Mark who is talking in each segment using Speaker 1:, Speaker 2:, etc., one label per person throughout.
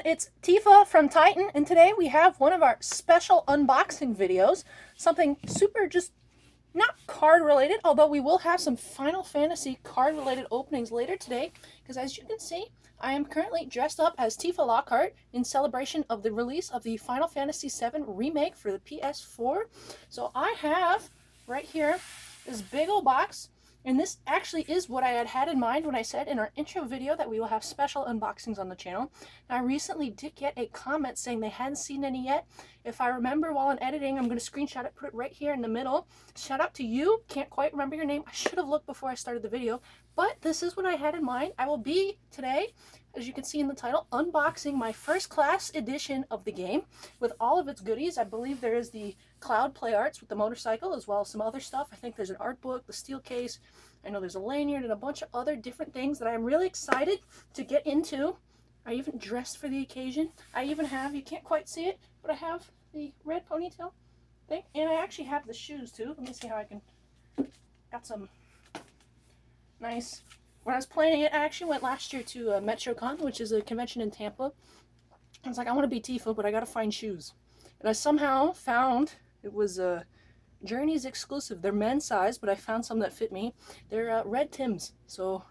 Speaker 1: it's Tifa from Titan, and today we have one of our special unboxing videos. Something super just not card related, although we will have some Final Fantasy card related openings later today, because as you can see, I am currently dressed up as Tifa Lockhart in celebration of the release of the Final Fantasy VII Remake for the PS4. So I have right here this big old box. And this actually is what I had in mind when I said in our intro video that we will have special unboxings on the channel. And I recently did get a comment saying they hadn't seen any yet. If I remember while I'm editing, I'm going to screenshot it, put it right here in the middle. Shout out to you. Can't quite remember your name. I should have looked before I started the video. But this is what I had in mind. I will be today, as you can see in the title, unboxing my first class edition of the game with all of its goodies. I believe there is the Cloud Play Arts with the motorcycle, as well as some other stuff. I think there's an art book, the steel case. I know there's a lanyard and a bunch of other different things that I'm really excited to get into. I even dressed for the occasion. I even have, you can't quite see it, but I have the red ponytail thing. And I actually have the shoes too. Let me see how I can, got some nice. When I was planning it, I actually went last year to MetroCon, which is a convention in Tampa. I was like, I want to be Tifa, but I got to find shoes. And I somehow found, it was Journeys exclusive. They're men's size, but I found some that fit me. They're red Tims. So,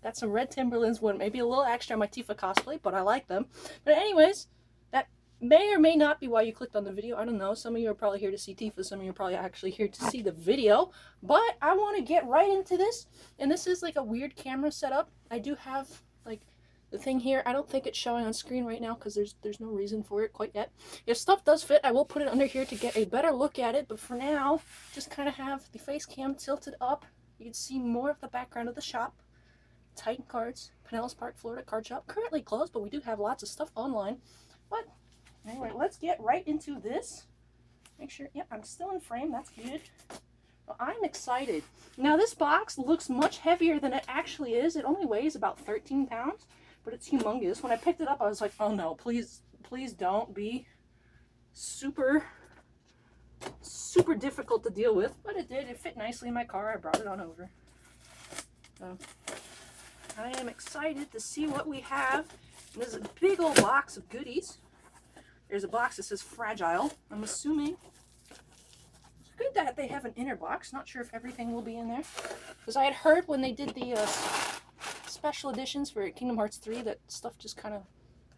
Speaker 1: got some red Timberlands, one maybe a little extra on my Tifa cosplay, but I like them. But anyways, that may or may not be why you clicked on the video. I don't know. Some of you are probably here to see Tifa. Some of you are probably actually here to see the video. But I want to get right into this. And this is like a weird camera setup. I do have like the thing here. I don't think it's showing on screen right now because there's no reason for it quite yet. If stuff does fit, I will put it under here to get a better look at it. But for now, just kind of have the face cam tilted up. You can see more of the background of the shop. Titan Cards, Pinellas Park, Florida card shop. Currently closed, but we do have lots of stuff online. But anyway, let's get right into this. Make sure, yep, I'm still in frame. That's good. Well, I'm excited. Now, this box looks much heavier than it actually is. It only weighs about 13 pounds. But it's humongous. When I picked it up, I was like, oh no, please don't be super difficult to deal with. But it did. It fit nicely in my car. I brought it on over. So I am excited to see what we have. And there's a big old box of goodies. There's a box that says Fragile. I'm assuming it's good that they have an inner box. Not sure if everything will be in there. Because I had heard when they did the special editions for Kingdom Hearts 3 that stuff just kind of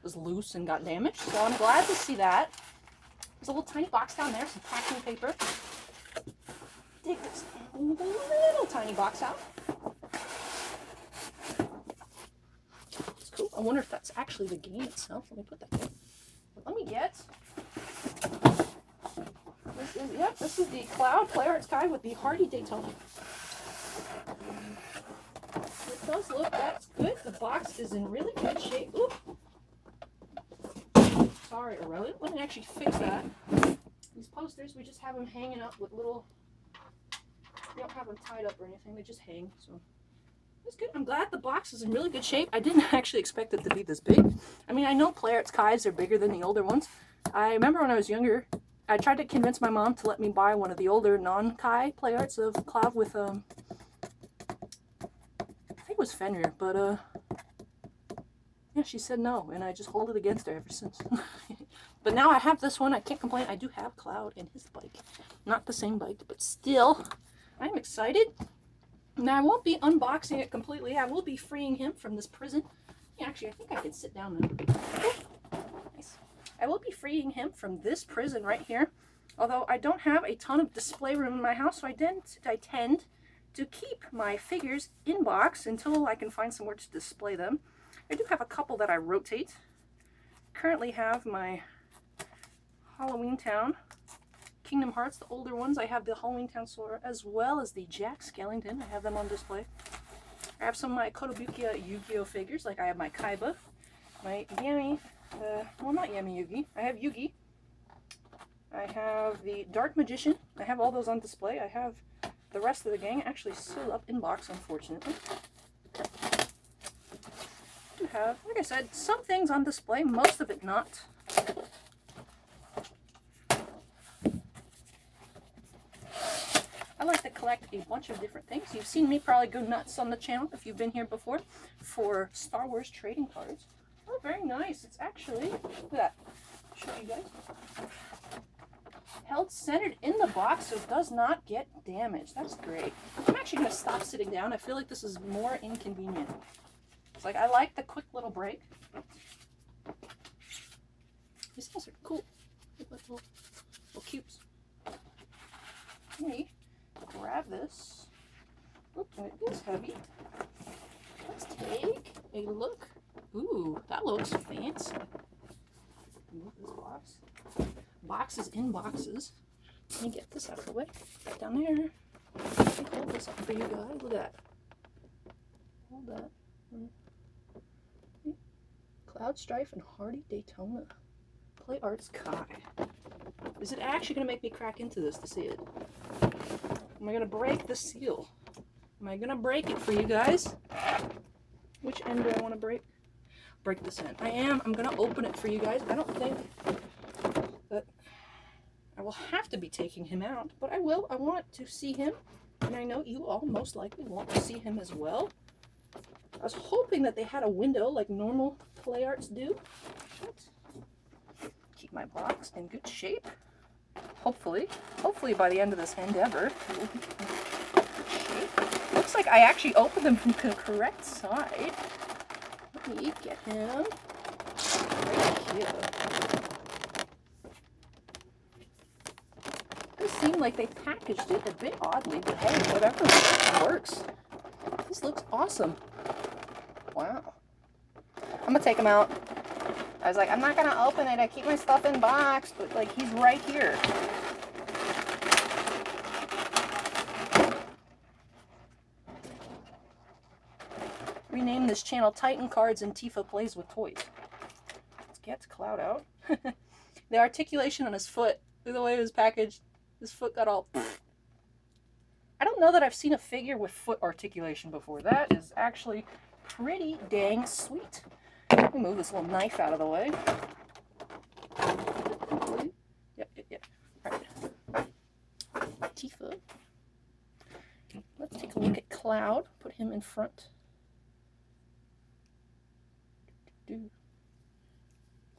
Speaker 1: was loose and got damaged. So I'm glad to see that. There's a little tiny box down there, some packing paper. Take this little tiny box out. It's cool. I wonder if that's actually the game itself. Let me put that there. But let me get. This is the Cloud Play Arts guide with the Hardy Daytona. It does look, that's good. The box is in really good shape. Ooh. Sorry, Aurelia. Let me actually fix that. These posters, we just have them hanging up with little, we don't have them tied up or anything. They just hang. So that's good. I'm glad the box is in really good shape. I didn't actually expect it to be this big. I mean, I know Play Arts Kais are bigger than the older ones. I remember when I was younger, I tried to convince my mom to let me buy one of the older non-Kai Play Arts of Cloud with was Fenrir, but yeah, she said no, and I just hold it against her ever since. But now I have this one. I can't complain. I do have Cloud and his bike, not the same bike, but still I'm excited. Now I won't be unboxing it completely. I will be freeing him from this prison. Yeah, actually, I think I can sit down now. Nice. I will be freeing him from this prison right here, although I don't have a ton of display room in my house, so I tend to keep my figures in box until I can find somewhere to display them. I do have a couple that I rotate. Currently have my Halloween Town Kingdom Hearts, the older ones. I have the Halloween Town Sora as well as the Jack Skellington. I have them on display. I have some of my Kotobukiya Yu-Gi-Oh figures, like I have my Kaiba, my Yami, well, not Yami Yugi. I have Yugi. I have the Dark Magician. I have all those on display. I have the rest of the gang actually still up in box, unfortunately. I do have, like I said, some things on display, most of it not. I like to collect a bunch of different things. You've seen me probably go nuts on the channel if you've been here before for Star Wars trading cards. Oh, very nice. It's actually, look at that. I'll show you guys. Held centered in the box so it does not get damaged. That's great. I'm actually going to stop sitting down. I feel like this is more inconvenient. It's like I like the quick little break. These things are cool. Little cubes. Let me grab this. Look, and it is heavy. Let's take a look. Ooh, that looks fancy. Look at this box. Boxes in boxes. Let me get this out of the way. Right down there. Let me hold this up for you guys. Look at that. Hold that. Cloud Strife and Hardy Daytona. Play Arts Kai. Is it actually going to make me crack into this to see it? Am I going to break the seal? Am I going to break it for you guys? Which end do I want to break? Break this end. I am. I'm going to open it for you guys. I don't think that I will have to be taking him out, but I will. I want to see him, and I know you all most likely want to see him as well. I was hoping that they had a window like normal Play Arts do. Keep my box in good shape. Hopefully by the end of this endeavor, it will be in good shape. Looks like I actually opened them from the correct side. Let me get him right here. It seemed like they packaged it a bit oddly, but hey, whatever works. This looks awesome. Wow. I'm gonna take him out. I was like, I'm not gonna open it. I keep my stuff in box, but like he's right here. Rename this channel Titan Cards and Tifa Plays with Toys. Let's get Cloud out. The articulation on his foot, the way it was packaged, his foot got all... I don't know that I've seen a figure with foot articulation before. That is actually pretty dang sweet. Let me move this little knife out of the way. Yep. Right. Tifa. Let's take a look at Cloud. Put him in front.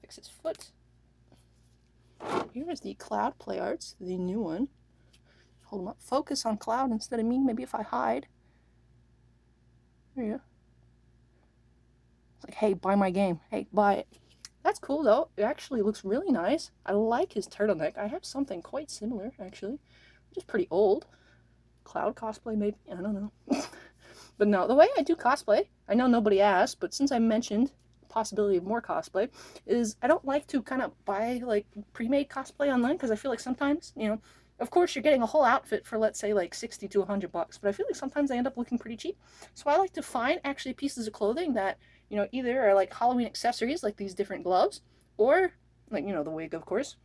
Speaker 1: Fix his foot. Here's the Cloud Play Arts, the new one. Hold him up. Focus on Cloud instead of me. Maybe if I hide. There you go. It's like, hey, buy my game. Hey, buy it. That's cool, though. It actually looks really nice. I like his turtleneck. I have something quite similar, actually. Just pretty old. Cloud cosplay, maybe? I don't know. But no, the way I do cosplay, I know nobody asked, but since I mentioned possibility of more cosplay, is I don't like to kind of buy like pre-made cosplay online, because I feel like sometimes, you know, of course you're getting a whole outfit for, let's say, like 60 to 100 bucks, but I feel like sometimes they end up looking pretty cheap. So I like to find actually pieces of clothing that, you know, either are like Halloween accessories, like these different gloves, or like, you know, the wig, of course.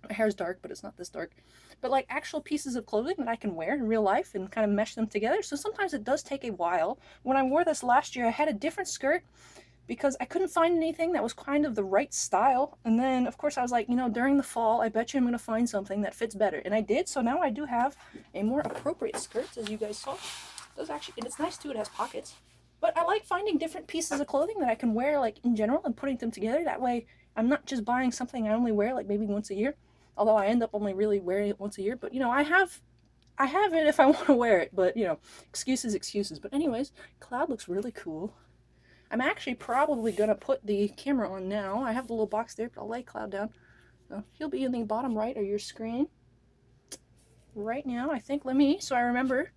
Speaker 1: My hair's dark, but it's not this dark. But like actual pieces of clothing that I can wear in real life and kind of mesh them together. So sometimes it does take a while. When I wore this last year, I had a different skirt because I couldn't find anything that was kind of the right style. And then, of course, I was like, you know, during the fall, I bet you I'm going to find something that fits better. And I did, so now I do have a more appropriate skirt, as you guys saw. It does actually, and it's nice too, it has pockets. But I like finding different pieces of clothing that I can wear, like, in general, and putting them together. That way, I'm not just buying something I only wear, like, maybe once a year. Although I end up only really wearing it once a year. But, you know, I have it if I want to wear it. But, you know, excuses. But anyways, Cloud looks really cool. I'm actually probably going to put the camera on now. I have the little box there, but I'll lay Cloud down. So he'll be in the bottom right of your screen right now, I think. So I remember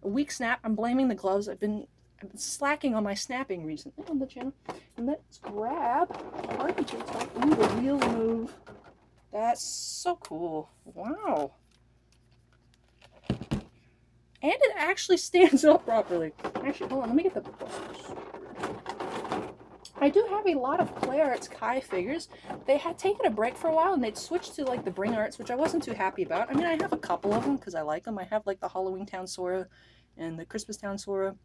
Speaker 1: a weak snap. I'm blaming the gloves. I've been slacking on my snapping recently on the channel. And let's grab Hardy Daytona. Ooh, the wheel move. That's so cool. Wow. And it actually stands up properly. Actually, hold on, let me get the busters. I do have a lot of Play Arts Kai figures. They had taken a break for a while and they'd switched to like the Bring Arts, which I wasn't too happy about. I mean, I have a couple of them because I like them. I have like the Halloween Town Sora and the Christmas Town Sora.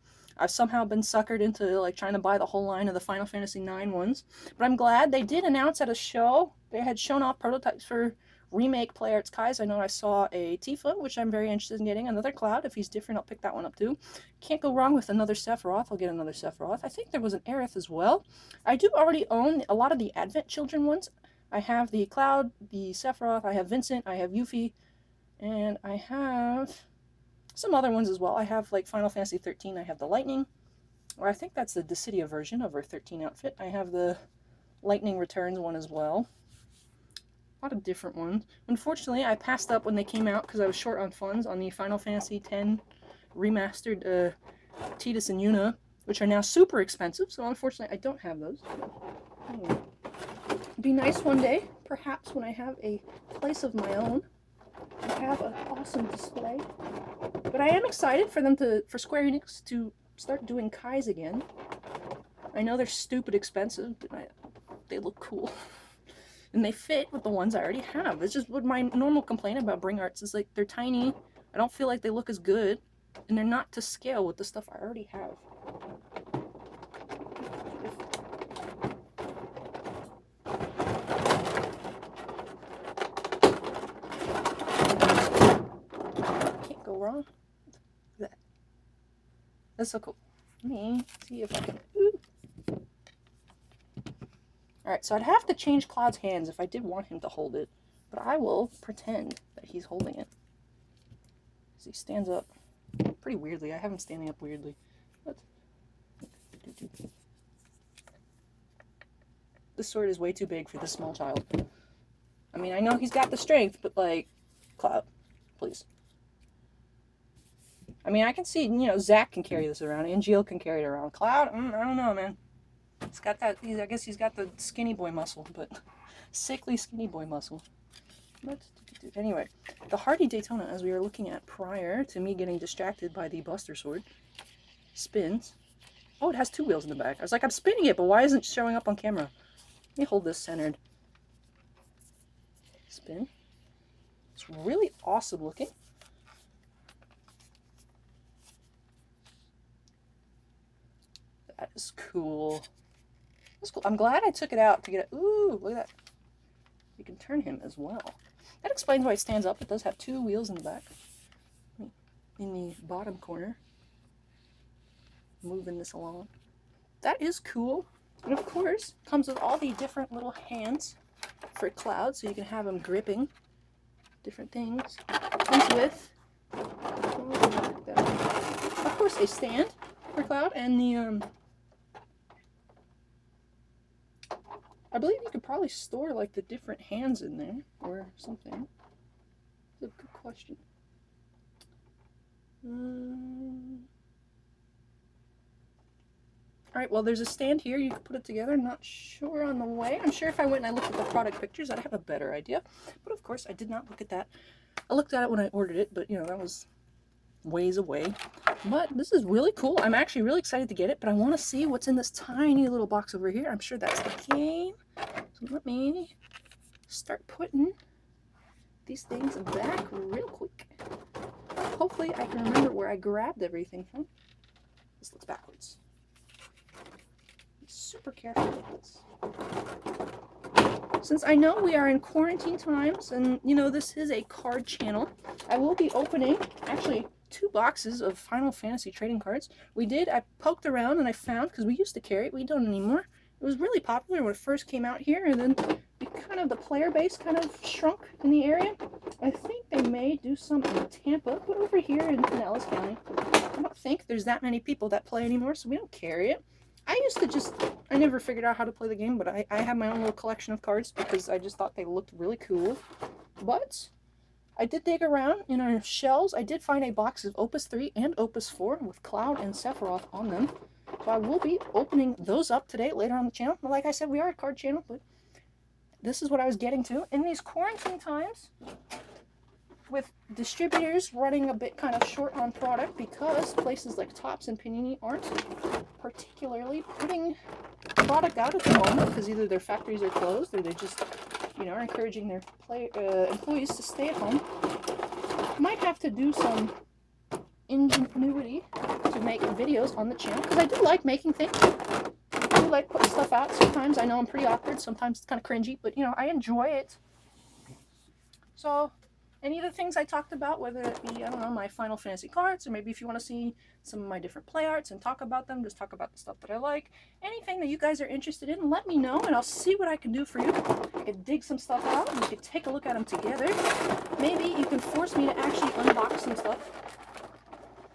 Speaker 1: I've somehow been suckered into like trying to buy the whole line of the Final Fantasy IX ones. But I'm glad they did announce at a show. They had shown off prototypes for remake Play Arts Kai's. I know I saw a Tifa, which I'm very interested in getting. Another Cloud. If he's different, I'll pick that one up too. Can't go wrong with another Sephiroth. I'll get another Sephiroth. I think there was an Aerith as well. I do already own a lot of the Advent Children ones. I have the Cloud, the Sephiroth, I have Vincent, I have Yuffie, and I have some other ones as well. I have like Final Fantasy 13, I have the Lightning, or I think that's the Dissidia version of her 13 outfit. I have the Lightning Returns one as well. A lot of different ones. Unfortunately, I passed up when they came out because I was short on funds on the Final Fantasy X remastered Tidus and Yuna, which are now super expensive, so unfortunately I don't have those. Anyway. Be nice one day, perhaps when I have a place of my own, and have an awesome display. But I am excited for them for Square Enix to start doing Kais again. I know they're stupid expensive, but they look cool. And they fit with the ones I already have. It's just what my normal complaint about Bring Arts is, like, they're tiny, I don't feel like they look as good, and they're not to scale with the stuff I already have. Wrong. That's so cool. Let me see if I can. Alright, so I'd have to change Cloud's hands if I did want him to hold it, but I will pretend that he's holding it. So he stands up pretty weirdly. I have him standing up weirdly. This sword is way too big for this small child. I mean, I know he's got the strength, but like, Cloud, please. I mean, I can see, you know, Zack can carry this around, and Jill can carry it around. Cloud, I don't know, man. It's got that, I guess he's got the skinny boy muscle, but sickly skinny boy muscle. But anyway, the Hardy Daytona, as we were looking at prior to me getting distracted by the Buster Sword, spins. Oh, it has two wheels in the back. I was like, I'm spinning it, but why isn't it showing up on camera? Let me hold this centered. Spin. It's really awesome looking. That is cool. That's cool. I'm glad I took it out to get it. Ooh, look at that. You can turn him as well. That explains why it stands up. It does have two wheels in the back. In the bottom corner. Moving this along. That is cool. And of course, comes with all the different little hands for Cloud, so you can have him gripping different things. Comes with, of course, a stand for Cloud, and the I believe you could probably store like the different hands in there or something. That's a good question. Alright, well, there's a stand here. You can put it together. Not sure on the way. I'm sure if I went and I looked at the product pictures, I'd have a better idea. But of course, I did not look at that. I looked at it when I ordered it, but you know, that was ways away. But this is really cool. I'm actually really excited to get it, but I want to see what's in this tiny little box over here. I'm sure that's the game. So let me start putting these things back real quick. Hopefully I can remember where I grabbed everything from. This looks backwards. Be super careful with this. Since I know we are in quarantine times, and you know this is a card channel, I will be opening actually 2 boxes of Final Fantasy trading cards. I poked around and I found, because we used to carry it, we don't anymore. It was really popular when it first came out here, and then the player base kind of shrunk in the area. I think they may do some in Tampa, but over here in Pinellas County, I don't think there's that many people that play anymore, so we don't carry it. I never figured out how to play the game, but I have my own little collection of cards because I just thought they looked really cool. But I did dig around in our shelves. I did find a box of Opus 3 and Opus 4 with Cloud and Sephiroth on them. So I will be opening those up today, later on the channel. But like I said, we are a card channel, but this is what I was getting to. In these quarantine times, with distributors running a bit kind of short on product because places like Topps and Panini aren't particularly putting product out at the moment because either their factories are closed or they just, you know, are encouraging their employees to stay at home. Might have to do some ingenuity to make videos on the channel because I do like making things. I do like putting stuff out. Sometimes I know I'm pretty awkward. Sometimes it's kind of cringy, but you know, I enjoy it. So any of the things I talked about, whether it be, I don't know, my Final Fantasy cards, or maybe if you want to see some of my different play arts and talk about them, just talk about the stuff that I like, anything that you guys are interested in, let me know and I'll see what I can do for you. I can dig some stuff out and we can take a look at them together. Maybe you can force me to actually unbox some stuff.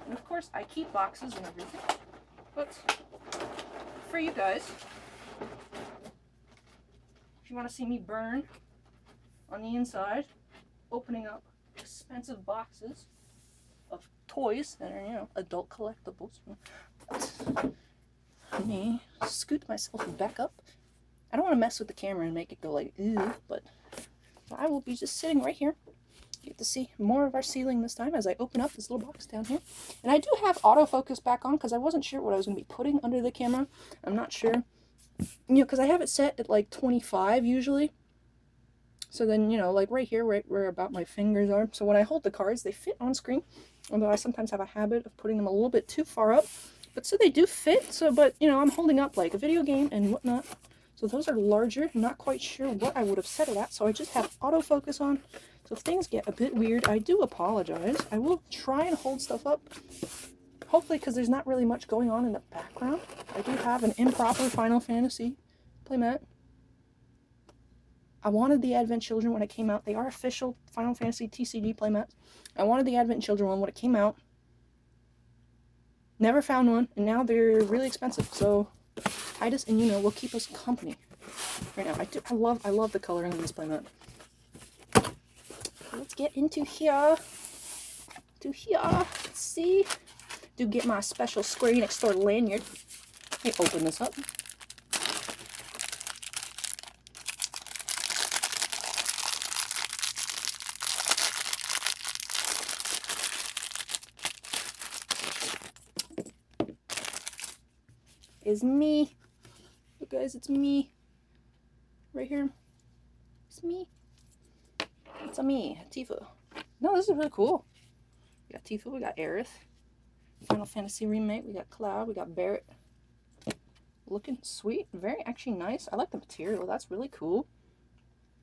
Speaker 1: And of course, I keep boxes and everything. But for you guys, if you want to see me burn on the inside, opening up expensive boxes of toys that are, you know, adult collectibles. Let me scoot myself back up. I don't want to mess with the camera and make it go like, ew, but I will be just sitting right here. You get to see more of our ceiling this time as I open up this little box down here. And I do have autofocus back on because I wasn't sure what I was going to be putting under the camera. I'm not sure. You know, because I have it set at like 25 usually. So then, you know, like right here, right where about my fingers are. So when I hold the cards, they fit on screen. Although I sometimes have a habit of putting them a little bit too far up. But so they do fit. So, but, you know, I'm holding up like a video game and whatnot. So those are larger. I'm not quite sure what I would have set it at. So I just have autofocus on. So if things get a bit weird, I do apologize. I will try and hold stuff up. Hopefully, because there's not really much going on in the background. I do have an improper Final Fantasy playmat. I wanted the Advent Children when it came out. They are official Final Fantasy TCG playmats. I wanted the Advent Children one when it came out. Never found one, and now they're really expensive. So Titus and Yuno will keep us company right now. I love the coloring of this playmat. Let's get into here. Let's see. Do get my special Square Enix store lanyard. Let me open this up. Is me. Look guys, it's me. Right here. It's me. It's a me, Tifa. No, this is really cool. We got Tifa, we got Aerith. Final Fantasy Remake, we got Cloud, we got Barret. Looking sweet, very actually nice. I like the material, that's really cool.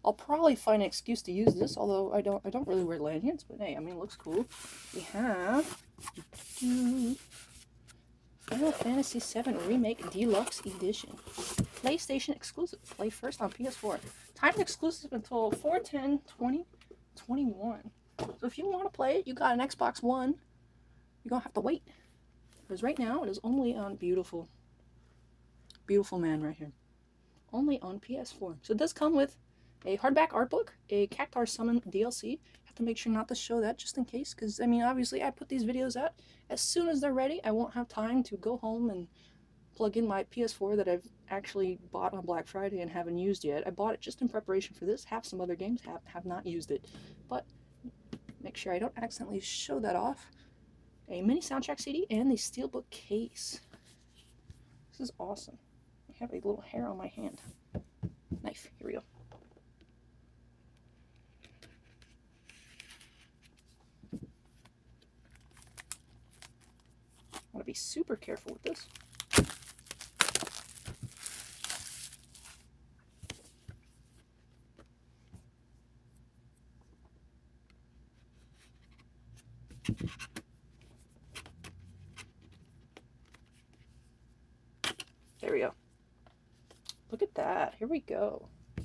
Speaker 1: I'll probably find an excuse to use this, although I don't really wear lanyards, but hey, I mean, it looks cool. We have Final Fantasy VII Remake Deluxe Edition. PlayStation exclusive. Play first on PS4. Timed exclusive until 4/10/2021. So if you want to play it, you got an Xbox One, you're going to have to wait. Because right now, it is only on beautiful man right here. Only on PS4. So it does come with a hardback art book, a Cactuar Summon DLC. Have to make sure not to show that just in case. Because, I mean, obviously, I put these videos out. As soon as they're ready, I won't have time to go home and plug in my PS4 that I've actually bought on Black Friday and haven't used yet. I bought it just in preparation for this. Have some other games, have not used it. But make sure I don't accidentally show that off. A mini soundtrack CD and the steelbook case. This is awesome. I have a little hair on my hand. Knife. Here we go. I want to be super careful with this. There we go. Look at that. Here we go. I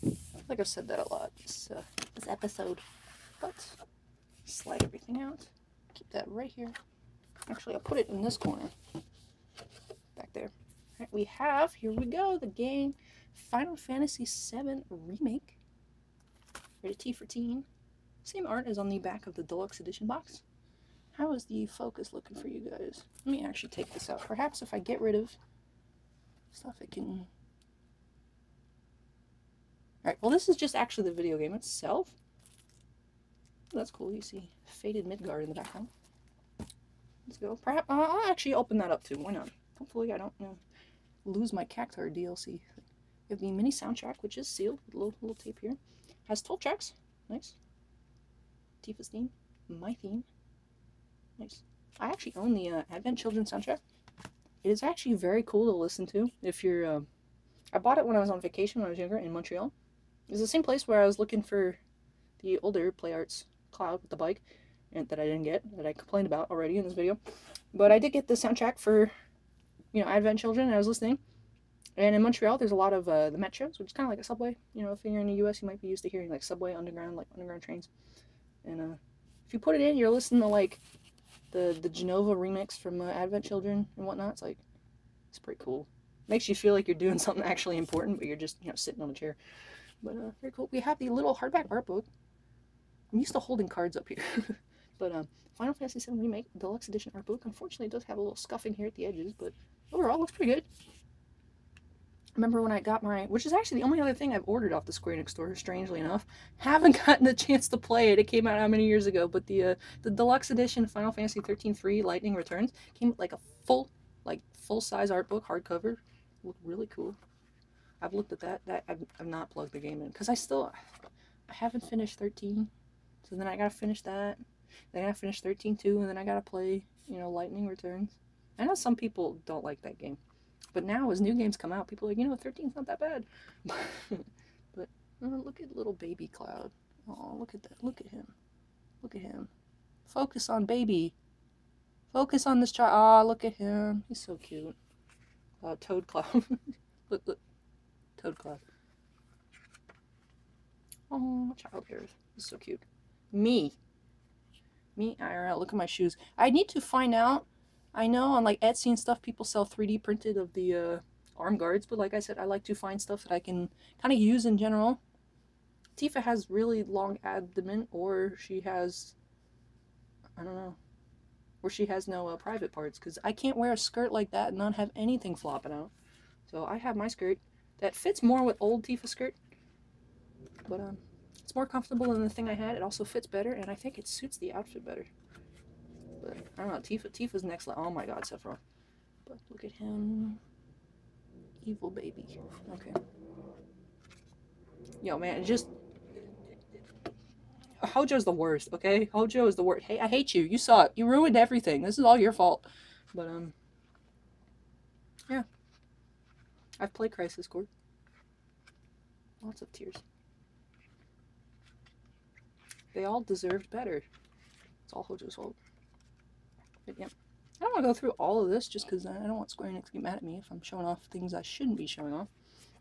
Speaker 1: feel like I've said that a lot this episode. But slide everything out. Keep that right here. Actually, I'll put it in this corner. Back there. Alright, we have, here we go, the game Final Fantasy VII Remake. Rated T for teen. Same art as on the back of the Deluxe Edition box. How is the focus looking for you guys? Let me actually take this out. Perhaps if I get rid of stuff, it can... Alright, well this is just actually the video game itself. That's cool, you see faded Midgard in the background. Let's go. Perhaps I'll actually open that up too. Why not? Hopefully I don't lose my Cactuar DLC. We have the mini soundtrack, which is sealed with a little tape here. Has 12 tracks. Nice. Tifa's theme. My theme. Nice. I actually own the Advent Children soundtrack. It is actually very cool to listen to if you're... I bought it when I was on vacation when I was younger in Montreal. It's the same place where I was looking for the older Play Arts Cloud with the bike, and that I didn't get, that I complained about already in this video. But I did get the soundtrack for, you know, Advent Children, and I was listening. And in Montreal, there's a lot of the metros, which is kind of like a subway. You know, if you're in the U.S., you might be used to hearing like subway, underground, like underground trains. And if you put it in, you're listening to like the Genova remix from Advent Children and whatnot. It's pretty cool. Makes you feel like you're doing something actually important, but you're just, you know, sitting on a chair. But very cool. We have the little hardback art book. I'm used to holding cards up here. But Final Fantasy VII Remake Deluxe Edition art book. Unfortunately, it does have a little scuffing here at the edges, but overall, looks pretty good. I remember when I got my, which is actually the only other thing I've ordered off the Square Enix store, strangely enough. Haven't gotten a chance to play it. It came out how many years ago? But the Deluxe Edition Final Fantasy 13-3 Lightning Returns came with like a full-size art book, hardcover. Looked really cool. I've looked at that. I've not plugged the game in because I haven't finished 13. So then I gotta finish that. Then I gotta finish 13-2, and then I gotta play, you know, Lightning Returns. I know some people don't like that game. But now, as new games come out, people are like, you know, 13's not that bad. But look at little baby Cloud. Oh, look at that. Look at him. Look at him. Focus on baby. Focus on this child. Oh, look at him. He's so cute. Toad Cloud. look. Toad Cloud. Oh, Child Earth. He's so cute. Me IRL. Look at my shoes. I need to find out. I know on like Etsy and stuff, people sell 3D printed of the arm guards, but like I said, I like to find stuff that I can kind of use in general. Tifa has really long abdomen, or she has, I don't know, or she has no private parts, because I can't wear a skirt like that and not have anything flopping out. So I have my skirt that fits more with old Tifa skirt, but it's more comfortable than the thing I had. It also fits better, and I think it suits the outfit better. But I don't know, Tifa's next level. Oh my god, Sephiroth. But look at him. Evil baby. Okay. Yo, man, just... Hojo's the worst, okay? Hojo is the worst. Hey, I hate you. You saw it. You ruined everything. This is all your fault. But, yeah. I've played Crisis Core. Lots of tears. They all deserved better. It's all Hojo's fault. But yeah, I don't want to go through all of this just because I don't want Square Enix to get mad at me if I'm showing off things I shouldn't be showing off.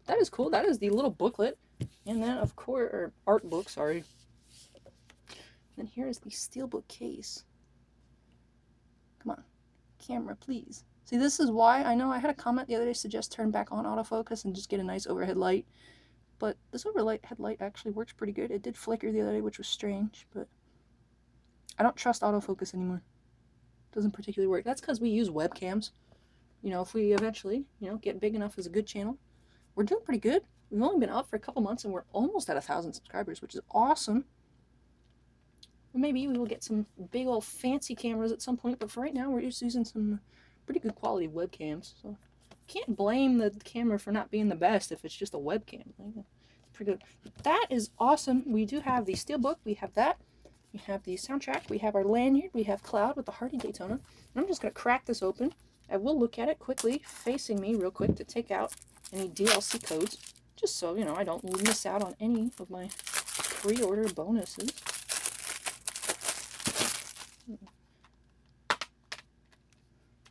Speaker 1: That is cool. That is the little booklet. And then, of course, or art book, sorry. And here is the steelbook case. Come on. Camera, please. See, this is why, I know I had a comment the other day suggest turn back on autofocus and just get a nice overhead light. But this overhead light actually works pretty good. It did flicker the other day, which was strange, but I don't trust autofocus anymore. Doesn't particularly work. That's because we use webcams. You know, if we eventually, you know, get big enough as a good channel, we're doing pretty good. We've only been up for a couple months and we're almost at 1,000 subscribers, which is awesome. Maybe we will get some big old fancy cameras at some point, but for right now we're just using some pretty good quality webcams. So can't blame the camera for not being the best if it's just a webcam. It's pretty good. That is awesome. We do have the steelbook. We have that. We have the soundtrack, we have our lanyard, we have Cloud with the Hardy Daytona. And I'm just going to crack this open. I will look at it quickly, facing me real quick to take out any DLC codes, just so, you know, I don't miss out on any of my pre-order bonuses.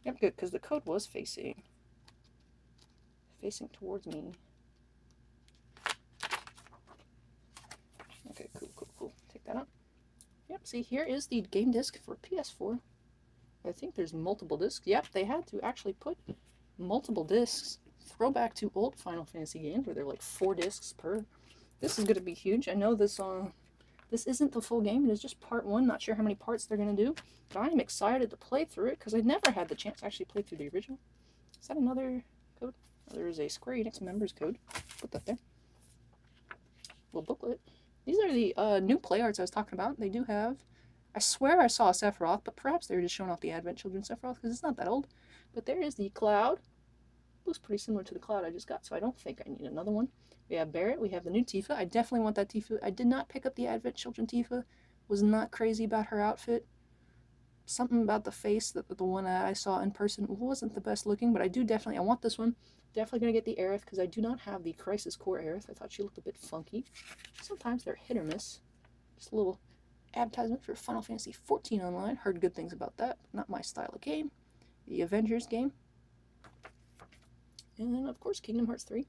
Speaker 1: Yep, good, because the code was facing towards me. Okay, cool. Take that out. Yep, see, here is the game disc for PS4. I think there's multiple discs. Yep, they had to actually put multiple discs. Throwback to old Final Fantasy games where they're like 4 discs per. This is going to be huge. I know this isn't the full game. It is just part 1. Not sure how many parts they're going to do. But I am excited to play through it because I never had the chance to actually play through the original. Is that another code? Oh, there is a Square Enix members code. Put that there. Little booklet. These are the new play arts I was talking about. They do have, I swear I saw a Sephiroth, but perhaps they were just showing off the Advent Children Sephiroth because it's not that old. But there is the Cloud. Looks pretty similar to the Cloud I just got, so I don't think I need another one. We have Barret. We have the new Tifa. I definitely want that Tifa. I did not pick up the Advent Children Tifa. Was not crazy about her outfit. Something about the face, the one I saw in person, wasn't the best looking, but I want this one. Definitely going to get the Aerith, because I do not have the Crisis Core Aerith. I thought she looked a bit funky. Sometimes they're hit or miss. Just a little advertisement for Final Fantasy XIV Online. Heard good things about that. Not my style of game. The Avengers game. And then, of course, Kingdom Hearts 3.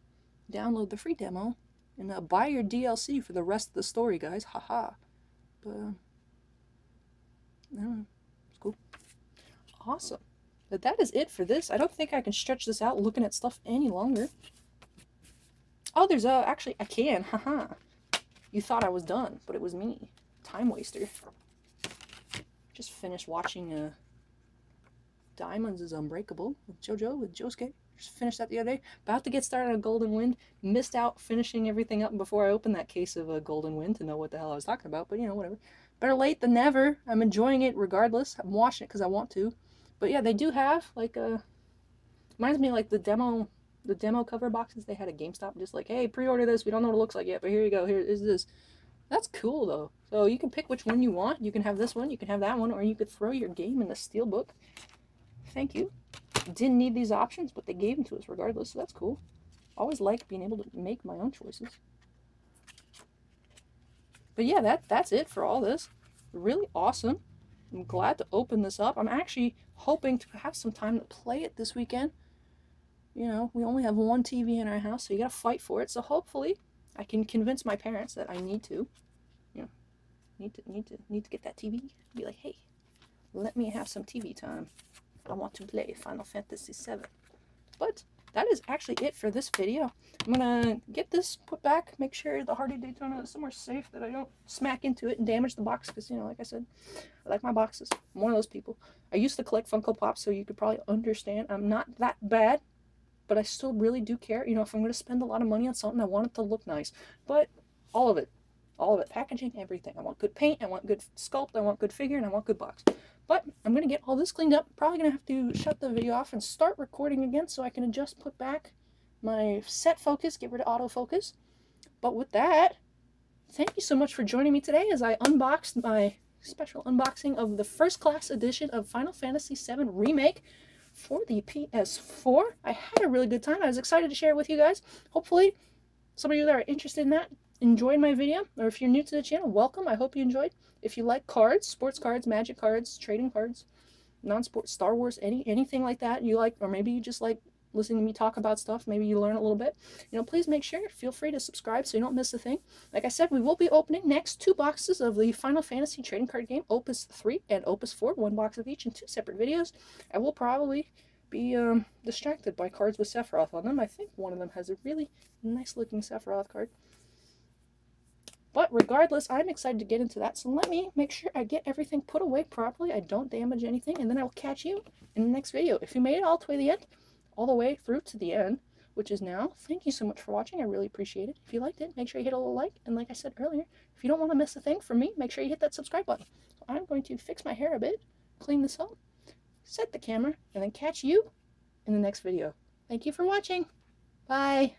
Speaker 1: Download the free demo. And buy your DLC for the rest of the story, guys. Haha. But, I don't know. It's cool. Awesome. But that is it for this. I don't think I can stretch this out looking at stuff any longer. Oh, there's actually, I can. Haha. You thought I was done, but it was me. Time waster. Just finished watching Diamonds is Unbreakable with JoJo, with Josuke. Just finished that the other day. About to get started on Golden Wind. Missed out finishing everything up before I opened that case of Golden Wind to know what the hell I was talking about. But, you know, whatever. Better late than never. I'm enjoying it regardless. I'm watching it because I want to. But yeah, they do have, like, reminds me of, like, the demo cover boxes they had at GameStop. Just like, hey, pre-order this. We don't know what it looks like yet, but here you go. Here is this. That's cool, though. So you can pick which one you want. You can have this one. You can have that one. Or you could throw your game in the steelbook. Thank you. Didn't need these options, but they gave them to us regardless, so that's cool. Always like being able to make my own choices. But yeah, that's it for all this. Really awesome. I'm glad to open this up. I'm actually hoping to have some time to play it this weekend. You know, we only have one TV in our house, so you gotta fight for it. So hopefully I can convince my parents that I need to. You know, need to get that TV. Be like, hey, let me have some TV time. I want to play Final Fantasy VII. But that is actually it for this video. I'm gonna get this put back, make sure the Hardy Daytona is somewhere safe, that I don't smack into it and damage the box, because, you know, like I said, I like my boxes. I'm one of those people. I used to collect Funko Pops, so you could probably understand I'm not that bad, but I still really do care. You know, if I'm going to spend a lot of money on something, I want it to look nice. But all of it, packaging, everything. I want good paint, I want good sculpt, I want good figure, and I want good box. But I'm going to get all this cleaned up. Probably going to have to shut the video off and start recording again so I can adjust, put back my set focus, get rid of autofocus. But with that, thank you so much for joining me today as I unboxed my special unboxing of the first class edition of Final Fantasy VII Remake for the PS4. I had a really good time. I was excited to share it with you guys. Hopefully, some of you that are interested in that enjoyed my video, or if you're new to the channel, welcome. I hope you enjoyed. If you like cards, sports cards, magic cards, trading cards, non-sports, Star Wars, anything like that you like, or maybe you just like listening to me talk about stuff, maybe you learn a little bit, you know, please make sure, feel free to subscribe so you don't miss a thing. Like I said, we will be opening next 2 boxes of the Final Fantasy trading card game, Opus 3 and Opus 4, 1 box of each in 2 separate videos. I will probably be distracted by cards with Sephiroth on them. I think one of them has a really nice looking Sephiroth card. But regardless, I'm excited to get into that. So let me make sure I get everything put away properly. I don't damage anything. And then I will catch you in the next video. If you made it all the way to the end, all the way through to the end, which is now, thank you so much for watching. I really appreciate it. If you liked it, make sure you hit a little like. And like I said earlier, if you don't want to miss a thing from me, make sure you hit that subscribe button. So I'm going to fix my hair a bit, clean this up, set the camera, and then catch you in the next video. Thank you for watching. Bye.